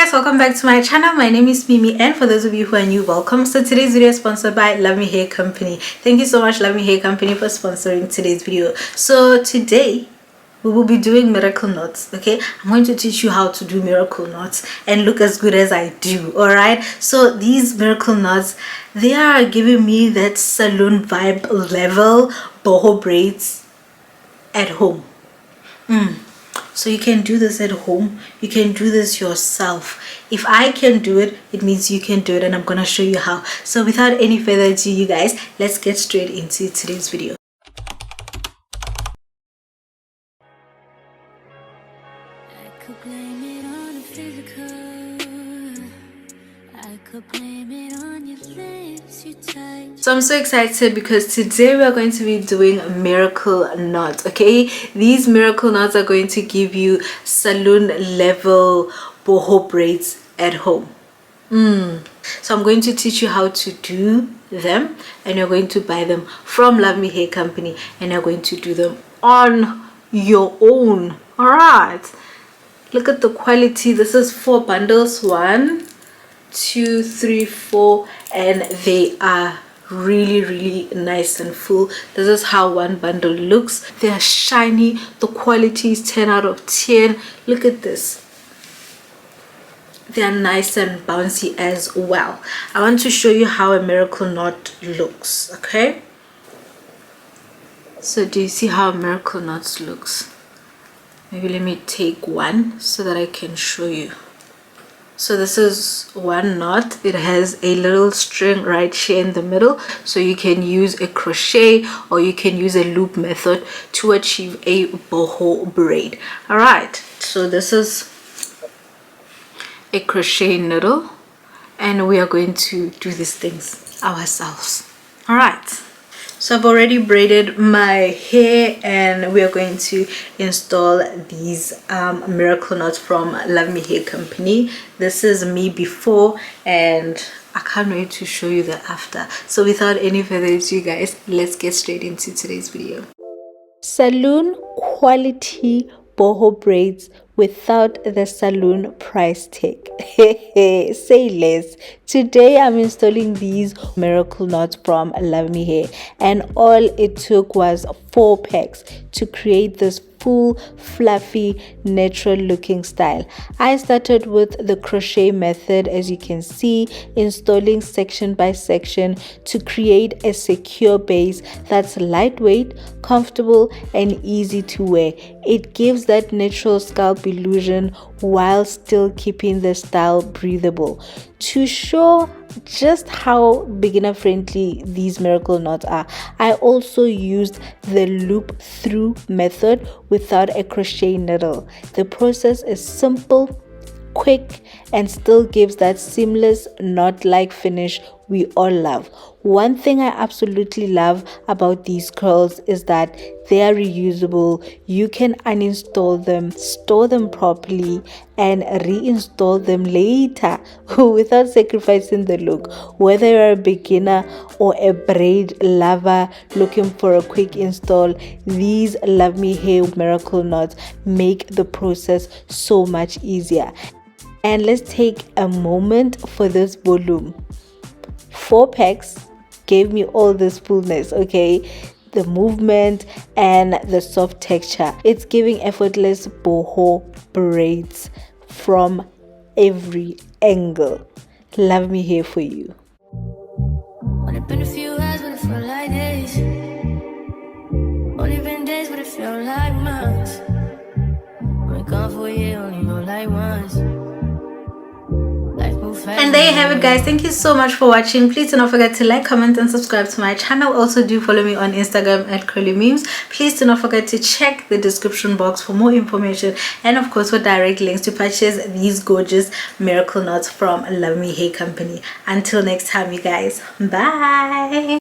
guys, welcome back to my channel. My name is Mimi, and for those of you who are new, welcome. So today's video is sponsored by Luvme Hair Company. Thank you so much, Luvme Hair Company, for sponsoring today's video. So today we will be doing miracle knots. Okay, I'm going to teach you how to do miracle knots and look as good as I do. All right, so these miracle knots, they are giving me that salon vibe level boho braids at home. So you can do this at home, you can do this yourself. If I can do it, it means you can do it, and I'm gonna show you how. So without any further ado, you guys, let's get straight into today's video. I could blame it on the physical, I could blame it on your lips you touch. So I'm so excited because today we are going to be doing a miracle knot. Okay, these miracle knots are going to give you salon level boho braids at home. So I'm going to teach you how to do them, and you're going to buy them from Luvme Hair Company, and you're going to do them on your own. All right, look at the quality. This is 4 bundles, 1 2 3 4, and they are really nice and full. This is how one bundle looks. They are shiny, the quality is 10 out of 10. Look at this, they are nice and bouncy as well. I want to show you how a miracle knot looks. Okay, so do you see how a miracle knot looks? Maybe let me take one so that I can show you. So this is one knot. It has a little string right here in the middle, so you can use a crochet or you can use a loop method to achieve a boho braid. All right, so this is a crochet needle, and we are going to do these things ourselves. All right, so I've already braided my hair, and we are going to install these miracle knots from Luvme Hair Company. This is me before, and I can't wait to show you the after. So without any further ado, guys, let's get straight into today's video. Saloon quality boho braids without the saloon price tag. Say less. Today I'm installing these miracle knots from Luvme Hair, and all it took was 4 packs to create this full fluffy natural looking style. I started with the crochet method, as you can see, installing section by section to create a secure base that's lightweight, comfortable, and easy to wear. It gives that natural scalp illusion while still keeping the style breathable. To show just how beginner friendly these miracle knots are, I also used the loop through method without a crochet needle. The process is simple, quick, and still gives that seamless knot like finish we all love. One thing I absolutely love about these curls is that they are reusable. You can uninstall them, store them properly, and reinstall them later without sacrificing the look. Whether you're a beginner or a braid lover looking for a quick install, these Luvme Hair miracle knots make the process so much easier. And let's take a moment for this volume. 4 packs gave me all this fullness, okay? The movement and the soft texture. It's giving effortless boho braids from every angle. Luvme Hair for you. Only been a few hours, but it felt like days. Only been days, but it felt like months. Been gone for a year, only know like once. And there you have it, guys. Thank you so much for watching. Please do not forget to like, comment, and subscribe to my channel. Also do follow me on Instagram at curlymemes. Please do not forget to check the description box for more information, and of course for direct links to purchase these gorgeous miracle knots from Luvme Hair Company. Until next time, you guys, bye.